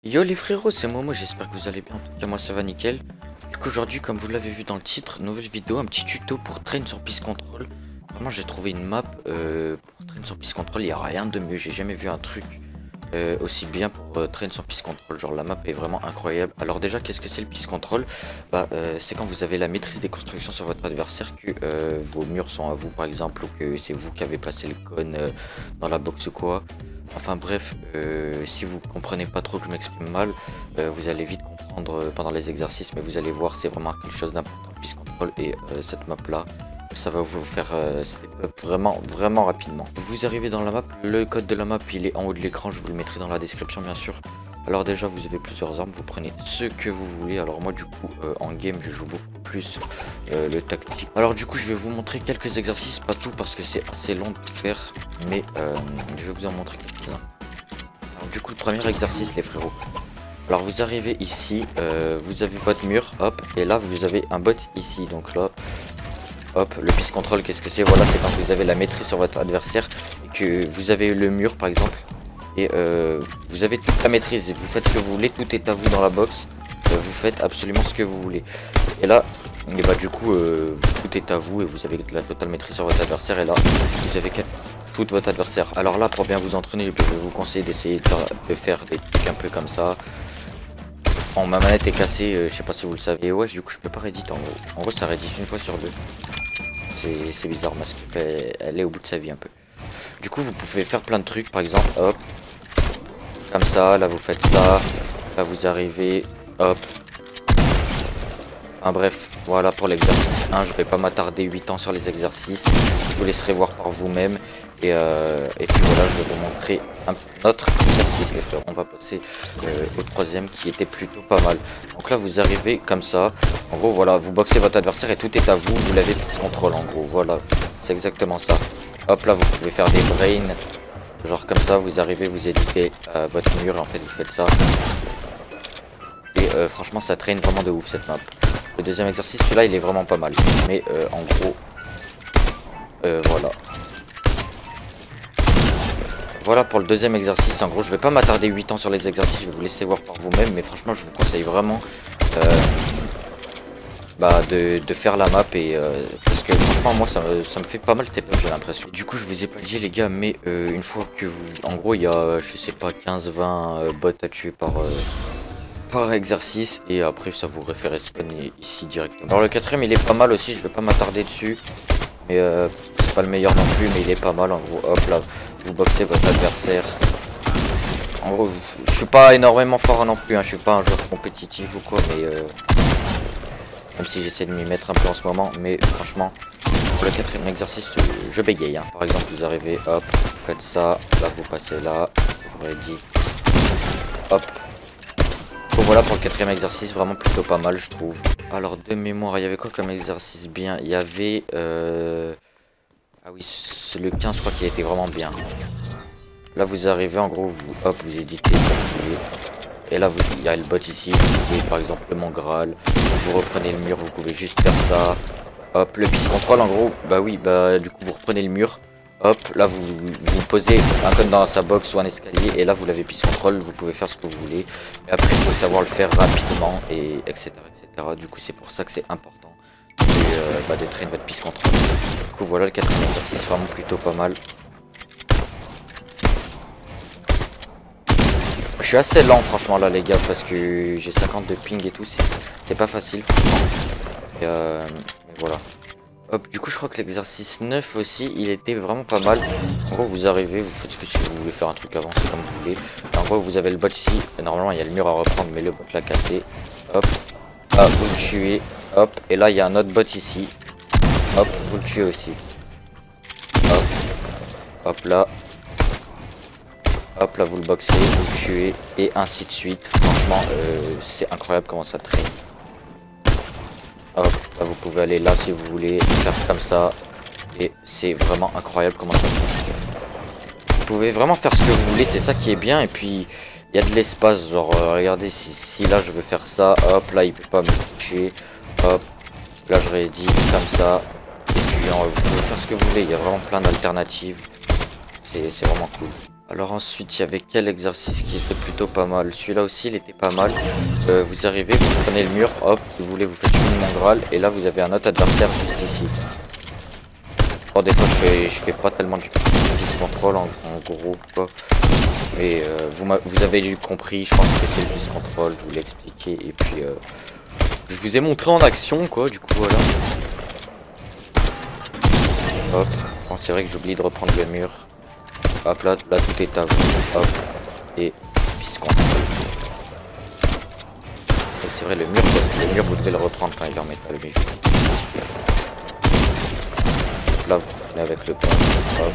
Yo les frérots, c'est Momo, j'espère que vous allez bien. En tout cas, moi ça va nickel. Du coup, aujourd'hui, comme vous l'avez vu dans le titre, nouvelle vidéo, un petit tuto pour Train sur Peace Control. Vraiment, j'ai trouvé une map pour Train sur Peace Control, il n'y a rien de mieux. J'ai jamais vu un truc aussi bien pour Train sur Peace Control. Genre, la map est vraiment incroyable. Alors, déjà, qu'est-ce que c'est le Peace Control? C'est quand vous avez la maîtrise des constructions sur votre adversaire, que vos murs sont à vous, par exemple, ou que c'est vous qui avez placé le cône dans la box ou quoi. Enfin bref, si vous comprenez pas trop que je m'exprime mal, vous allez vite comprendre pendant les exercices, mais vous allez voir, c'est vraiment quelque chose d'important, Peace Control et cette map là, ça va vous faire step up vraiment rapidement. Vous arrivez dans la map, le code de la map il est en haut de l'écran, je vous le mettrai dans la description bien sûr. Alors déjà vous avez plusieurs armes, vous prenez ce que vous voulez. Alors moi du coup en game je joue beaucoup plus le tactique. Alors du coup je vais vous montrer quelques exercices, pas tout parce que c'est assez long de faire, mais je vais vous en montrer quelques-uns. Alors du coup le premier exercice les frérots. Alors vous arrivez ici, vous avez votre mur, hop, et là vous avez un bot ici, donc là, hop, le Peace Control qu'est-ce que c'est? Voilà, c'est quand vous avez la maîtrise sur votre adversaire et que vous avez le mur par exemple. Et vous avez toute la maîtrise, vous faites ce que vous voulez, tout est à vous dans la box, vous faites absolument ce que vous voulez. Et là, et bah du coup, tout est à vous et vous avez la totale maîtrise sur votre adversaire. Et là, vous avez qu'à shoot votre adversaire. Alors là, pour bien vous entraîner, je peux vous conseiller d'essayer de faire des trucs un peu comme ça. Bon, ma manette est cassée, je sais pas si vous le savez. Et ouais, du coup, je peux pas reddit en gros. En gros, ça reddit une fois sur deux. C'est bizarre parce qu'elle est au bout de sa vie un peu. Du coup, vous pouvez faire plein de trucs, par exemple, hop. Comme ça, là vous faites ça, là vous arrivez, hop. Enfin bref, voilà pour l'exercice 1, je vais pas m'attarder 8 ans sur les exercices, je vous laisserai voir par vous-même. Et puis voilà, je vais vous montrer un autre exercice les frères. On va passer au troisième qui était plutôt pas mal. Donc là vous arrivez comme ça, en gros voilà, vous boxez votre adversaire et tout est à vous, vous l'avez Peace Control en gros, voilà, c'est exactement ça. Hop là vous pouvez faire des brains. Genre comme ça, vous arrivez, vous éditez votre mur et en fait vous faites ça. Et franchement ça traîne vraiment de ouf cette map. Le deuxième exercice, celui-là il est vraiment pas mal. Mais en gros, voilà. Voilà pour le deuxième exercice. En gros je vais pas m'attarder 8 ans sur les exercices, je vais vous laisser voir par vous-même. Mais franchement je vous conseille vraiment de faire la map et parce que franchement moi ça me fait pas mal step up, j'ai l'impression. Du coup je vous ai pas dit les gars, mais une fois que vous, en gros il y a je sais pas 15-20 bots à tuer par exercice et après ça vous réfère respawn ici directement. Alors le quatrième il est pas mal aussi, je vais pas m'attarder dessus, mais c'est pas le meilleur non plus, mais il est pas mal. En gros hop là vous boxez votre adversaire. En gros je suis pas énormément fort non plus, hein. Je suis pas un joueur compétitif ou quoi, mais même si j'essaie de m'y mettre un peu en ce moment, mais franchement, pour le quatrième exercice, je bégaye. Hein. Par exemple, vous arrivez, hop, vous faites ça, là vous passez là, vous rééditez, hop. Donc voilà pour le quatrième exercice, vraiment plutôt pas mal, je trouve. Alors de mémoire, il y avait quoi comme exercice bien? Il y avait, ah oui, le 15, je crois qu'il était vraiment bien. Là vous arrivez, en gros, vous, hop, vous éditez, et là il y a le bot ici, vous pouvez par exemple le Mont Graal, vous reprenez le mur, vous pouvez juste faire ça. Hop, le Peace Control en gros, bah oui, bah du coup vous reprenez le mur. Hop, là vous posez un code dans sa box ou un escalier et là vous l'avez Peace Control, vous pouvez faire ce que vous voulez. Mais après il faut savoir le faire rapidement et etc. Du coup c'est pour ça que c'est important de traîner votre Peace Control. Du coup voilà le quatrième exercice, vraiment plutôt pas mal. Je suis assez lent franchement là les gars parce que j'ai 50 de ping et tout, c'est pas facile franchement. Mais voilà. Hop, du coup je crois que l'exercice 9 aussi il était vraiment pas mal. En gros vous arrivez, vous faites ce que si vous voulez faire un truc avancé comme vous voulez. En gros vous avez le bot ici, normalement il y a le mur à reprendre mais le bot l'a cassé. Hop, ah, vous le tuez. Hop, et là il y a un autre bot ici. Hop, vous le tuez aussi. Hop, hop là. Hop là vous le boxez, vous le tuez et ainsi de suite. Franchement c'est incroyable comment ça traîne. Hop là vous pouvez aller là si vous voulez, faire comme ça. Et c'est vraiment incroyable comment ça traîne. Vous pouvez vraiment faire ce que vous voulez, c'est ça qui est bien. Et puis il y a de l'espace, genre regardez si là je veux faire ça, hop là il peut pas me toucher. Hop là je réédite comme ça. Et puis vous pouvez faire ce que vous voulez, il y a vraiment plein d'alternatives. C'est vraiment cool. Alors ensuite, il y avait quel exercice qui était plutôt pas mal? Celui-là aussi, il était pas mal. Vous arrivez, vous prenez le mur, hop, si vous voulez, vous faites une mongrale, et là, vous avez un autre adversaire juste ici. Bon, des fois, je fais pas tellement du piste control en gros, quoi. Mais vous avez compris, je pense que c'est le piste control, je vous l'ai expliqué, et puis je vous ai montré en action, quoi, du coup, voilà. Hop, bon, c'est vrai que j'oublie de reprendre le mur. Hop, là tout est à vous. Hop, et piste control. Et c'est vrai, le mur, vous devez le reprendre quand il est en métal, mais j'oublie. Là, vous prenez avec le pont. Hop.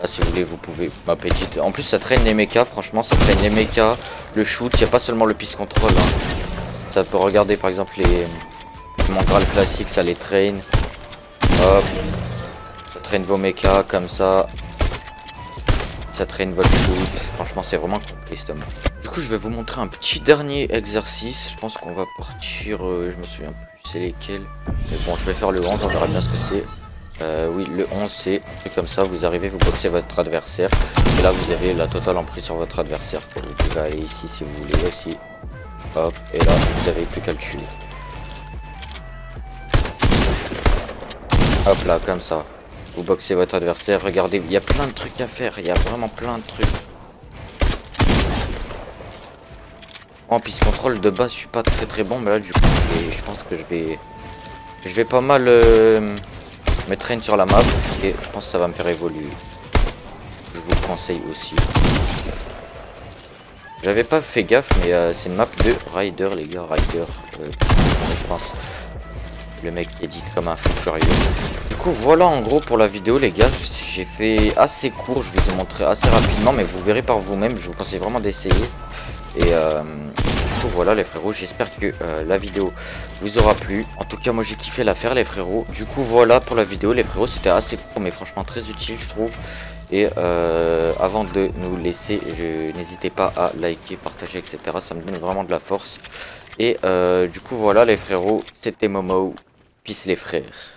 Là, si vous voulez, vous pouvez map edit. En plus, ça traîne les mechas. Franchement, ça traîne les mechas. Le shoot, il n'y a pas seulement le piste control. Hein. Ça peut regarder, par exemple, les mongrales classiques, ça les traîne. Hop. Ça traîne vos mechas comme ça. Ça traîne votre shoot. Franchement, c'est vraiment complet, cette map. Du coup, je vais vous montrer un petit dernier exercice. Je pense qu'on va partir. Je me souviens plus c'est lesquels. Mais bon, je vais faire le 11. On verra bien ce que c'est. Oui, le 11 c'est comme ça, vous arrivez, vous boxez votre adversaire et là vous avez la totale emprise sur votre adversaire, quoi. Vous pouvez aller ici si vous voulez aussi, hop, et là vous avez plus qu'à le tuer. Hop là, comme ça, vous boxez votre adversaire, regardez, il y a plein de trucs à faire, il y a vraiment plein de trucs. En piste contrôle de base je suis pas très bon, mais là du coup je pense que je vais pas mal me traîne sur la map et je pense que ça va me faire évoluer. Je vous le conseille aussi. J'avais pas fait gaffe, mais c'est une map de Rider, les gars, Rider. Je pense le mec édite comme un fou furieux. Du coup, voilà en gros pour la vidéo, les gars. J'ai fait assez court, je vais vous montrer assez rapidement, mais vous verrez par vous-même. Je vous conseille vraiment d'essayer. Et du coup voilà les frérots, j'espère que la vidéo vous aura plu. En tout cas moi j'ai kiffé la faire les frérots. Du coup voilà pour la vidéo les frérots, c'était assez court mais franchement très utile je trouve. Et avant de nous laisser, n'hésitez pas à liker, partager etc. Ça me donne vraiment de la force. Et du coup voilà les frérots, c'était Momo. Peace les frères.